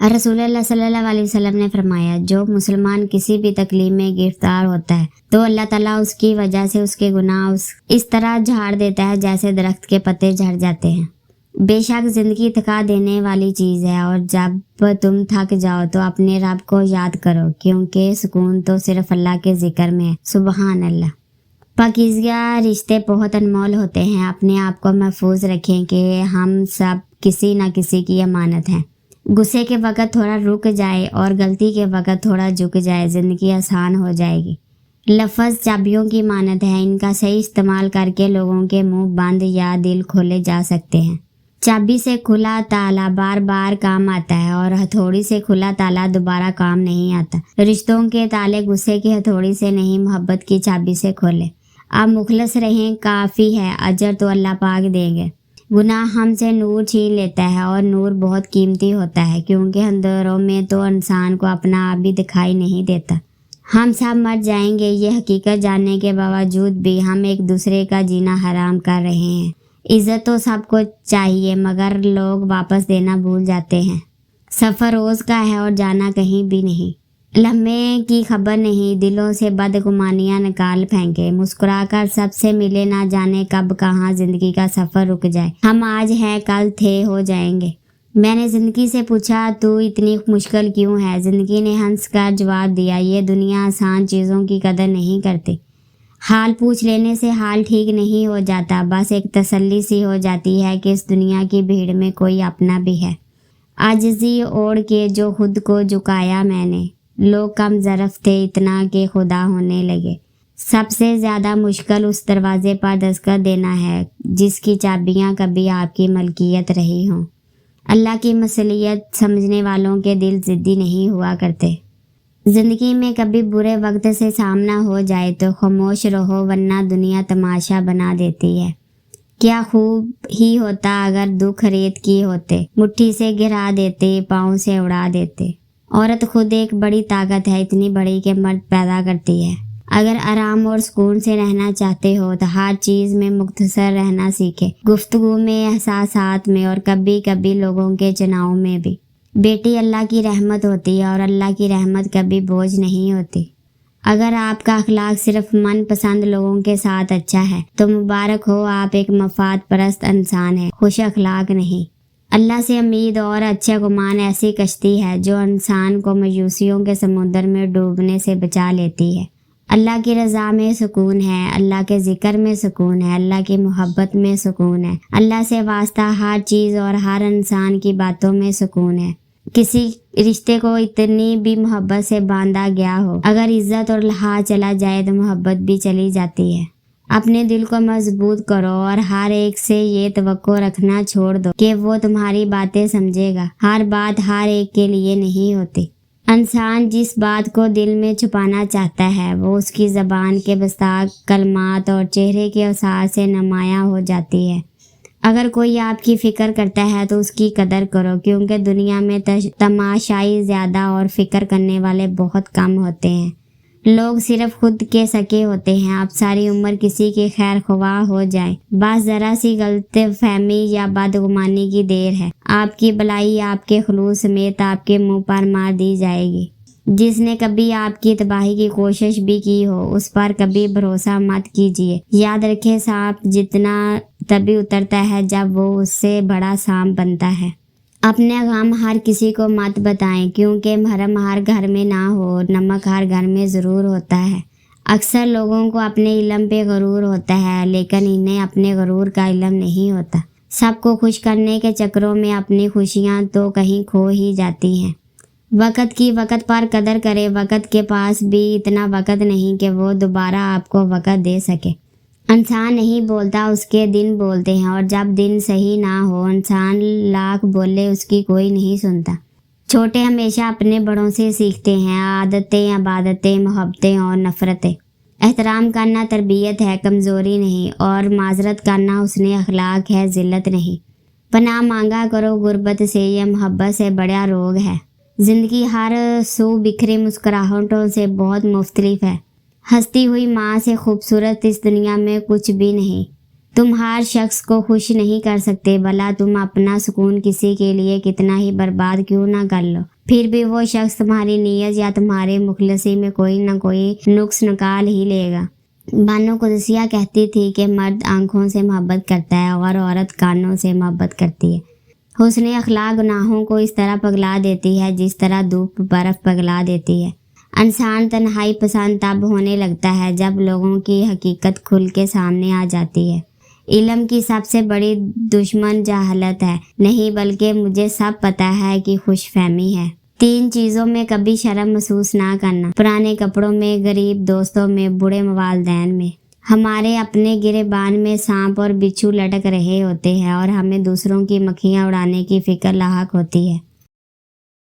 रसूल अल्लाह सल्लल्लाहु अलैहि वसल्लम ने फरमाया, जो मुसलमान किसी भी तकलीफ में गिरफ्तार होता है तो अल्लाह ताला उसकी वजह से उसके गुनाह इस तरह झाड़ देता है जैसे दरख्त के पत्ते झड़ जाते हैं। बेशक जिंदगी थका देने वाली चीज़ है, और जब तुम थक जाओ तो अपने रब को याद करो, क्योंकि सुकून तो सिर्फ अल्लाह के जिक्र में है। सुबहान अल्लाह। पाकीज़ा रिश्ते बहुत अनमोल होते हैं। अपने आप को महफूज रखें कि हम सब किसी न किसी की अमानत हैं। गुस्से के वक़्त थोड़ा रुक जाए और गलती के वक़्त थोड़ा झुक जाए, ज़िंदगी आसान हो जाएगी। लफ्ज़ चाबियों की मानत है, इनका सही इस्तेमाल करके लोगों के मुंह बंद या दिल खोले जा सकते हैं। चाबी से खुला ताला बार बार काम आता है, और हथौड़ी से खुला ताला दोबारा काम नहीं आता। रिश्तों के ताले गुस्से की हथौड़ी से नहीं, मोहब्बत की चाबी से खोले। आप मुखलस रहें, काफ़ी है, अजर तो अल्लाह पाक देंगे। गुनाह हमसे नूर छीन लेता है, और नूर बहुत कीमती होता है, क्योंकि अंधेरों में तो इंसान को अपना आप भी दिखाई नहीं देता। हम सब मर जाएंगे, ये हकीकत जानने के बावजूद भी हम एक दूसरे का जीना हराम कर रहे हैं। इज़्ज़त तो सबको चाहिए, मगर लोग वापस देना भूल जाते हैं। सफ़र रोज़ का है और जाना कहीं भी नहीं। लम्हे की खबर नहीं, दिलों से बदगुमानियाँ निकाल फेंके। मुस्कुराकर सबसे मिले, ना जाने कब कहाँ ज़िंदगी का सफ़र रुक जाए। हम आज हैं, कल थे हो जाएंगे। मैंने ज़िंदगी से पूछा, तू इतनी मुश्किल क्यों है? ज़िंदगी ने हंस कर जवाब दिया, ये दुनिया आसान चीज़ों की कदर नहीं करती। हाल पूछ लेने से हाल ठीक नहीं हो जाता, बस एक तसल्ली सी हो जाती है कि इस दुनिया की भीड़ में कोई अपना भी है। आजिज़ी ओढ़ के जो खुद को झुकाया मैंने, लोग कम ज़रफ़ थे इतना कि खुदा होने लगे। सबसे ज़्यादा मुश्किल उस दरवाजे पर दस्तक देना है जिसकी चाबियाँ कभी आपकी मलकियत रही हों। अल्लाह की मसलियत समझने वालों के दिल ज़िद्दी नहीं हुआ करते। ज़िंदगी में कभी बुरे वक्त से सामना हो जाए तो खामोश रहो, वरना दुनिया तमाशा बना देती है। क्या खूब ही होता अगर दुख रेत की होते, मुट्ठी से गिरा देते, पाँव से उड़ा देते। औरत खुद एक बड़ी ताकत है, इतनी बड़ी कि मर्द पैदा करती है। अगर आराम और सुकून से रहना चाहते हो तो हर चीज़ में मुख्तसर रहना सीखे, गुफ्तगू में, एहसासात में, और कभी कभी लोगों के चुनाव में भी। बेटी अल्लाह की रहमत होती है, और अल्लाह की रहमत कभी बोझ नहीं होती। अगर आपका अखलाक सिर्फ मनपसंद लोगों के साथ अच्छा है तो मुबारक हो, आप एक मफाद परस्त इंसान हैं, खुश अखलाक नहीं। अल्लाह से उम्मीद और अच्छा गुमान ऐसी कश्ती है जो इंसान को मायूसियों के समुद्र में डूबने से बचा लेती है। अल्लाह की रज़ा में सुकून है, अल्लाह के ज़िक्र में सुकून है, अल्लाह की मोहब्बत में सुकून है। अल्लाह से वास्ता हर चीज़ और हर इंसान की बातों में सुकून है। किसी रिश्ते को इतनी भी मोहब्बत से बांधा गया हो, अगर इज्जत और लिहाज चला जाए तो मोहब्बत भी चली जाती है। अपने दिल को मजबूत करो और हर एक से ये तवक्को रखना छोड़ दो कि वो तुम्हारी बातें समझेगा। हर बात हर एक के लिए नहीं होती। इंसान जिस बात को दिल में छुपाना चाहता है वो उसकी ज़बान के बस्ताख, कलमात और चेहरे के औसार से नुमायाँ हो जाती है। अगर कोई आपकी फ़िक्र करता है तो उसकी कदर करो, क्योंकि दुनिया में तमाशाई ज़्यादा और फ़िक्र करने वाले बहुत कम होते हैं। लोग सिर्फ खुद के सके होते हैं। आप सारी उम्र किसी के खैर ख्वाह हो जाएं, बस ज़रा सी गलतफहमी या बदगुमानी की देर है, आपकी भलाई आपके खुलूस समेत आपके मुंह पर मार दी जाएगी। जिसने कभी आपकी तबाही की कोशिश भी की हो उस पर कभी भरोसा मत कीजिए। याद रखें, सांप जितना तभी उतरता है जब वो उससे बड़ा सांप बनता है। अपने गम हर किसी को मत बताएं, क्योंकि मरहम हर घर में ना हो, नमक हर घर में ज़रूर होता है। अक्सर लोगों को अपने इल्म पे गरूर होता है, लेकिन इन्हें अपने गरूर का इल्म नहीं होता। सबको खुश करने के चक्करों में अपनी खुशियाँ तो कहीं खो ही जाती हैं। वक़्त की वक़्त पर कदर करें। वक़्त के पास भी इतना वक़्त नहीं कि वो दोबारा आपको वक़्त दे सके। इंसान नहीं बोलता, उसके दिन बोलते हैं, और जब दिन सही ना हो इंसान लाख बोले उसकी कोई नहीं सुनता। छोटे हमेशा अपने बड़ों से सीखते हैं, आदतें, इबादतें, मोहब्बतें और नफ़रतें। एहतराम करना तरबियत है, कमज़ोरी नहीं, और माजरत करना उसने अखलाक है, ज़िल्लत नहीं। पनाह मांगा करो गुर्बत से, यह मोहब्बत से बड़ा रोग है। ज़िंदगी हर सू बिखरी मुस्कुराहटों से बहुत मुख्तलिफ है। हंसती हुई माँ से खूबसूरत इस दुनिया में कुछ भी नहीं। तुम हर शख्स को खुश नहीं कर सकते, भला तुम अपना सुकून किसी के लिए कितना ही बर्बाद क्यों ना कर लो, फिर भी वो शख्स तुम्हारी नीयत या तुम्हारे मुखलसी में कोई ना कोई नुक्स निकाल ही लेगा। बानो कुदसिया कहती थी कि मर्द आंखों से मोहब्बत करता है और औरत कानों से मोहब्बत करती है। हुस्न अखलाक गुनाहों को इस तरह पगला देती है जिस तरह धूप बर्फ पगला देती है। इंसान तन्हाई पसंद तब होने लगता है जब लोगों की हकीकत खुल के सामने आ जाती है। इल्म की सबसे बड़ी दुश्मन जहालत है, नहीं बल्कि मुझे सब पता है कि खुशफहमी है। 3 चीज़ों में कभी शर्म महसूस ना करना, पुराने कपड़ों में, गरीब दोस्तों में, बूढ़े वालिदैन में। हमारे अपने गिरेबान में सांप और बिच्छू लटक रहे होते हैं और हमें दूसरों की मक्खियाँ उड़ाने की फिक्र लाहक होती है।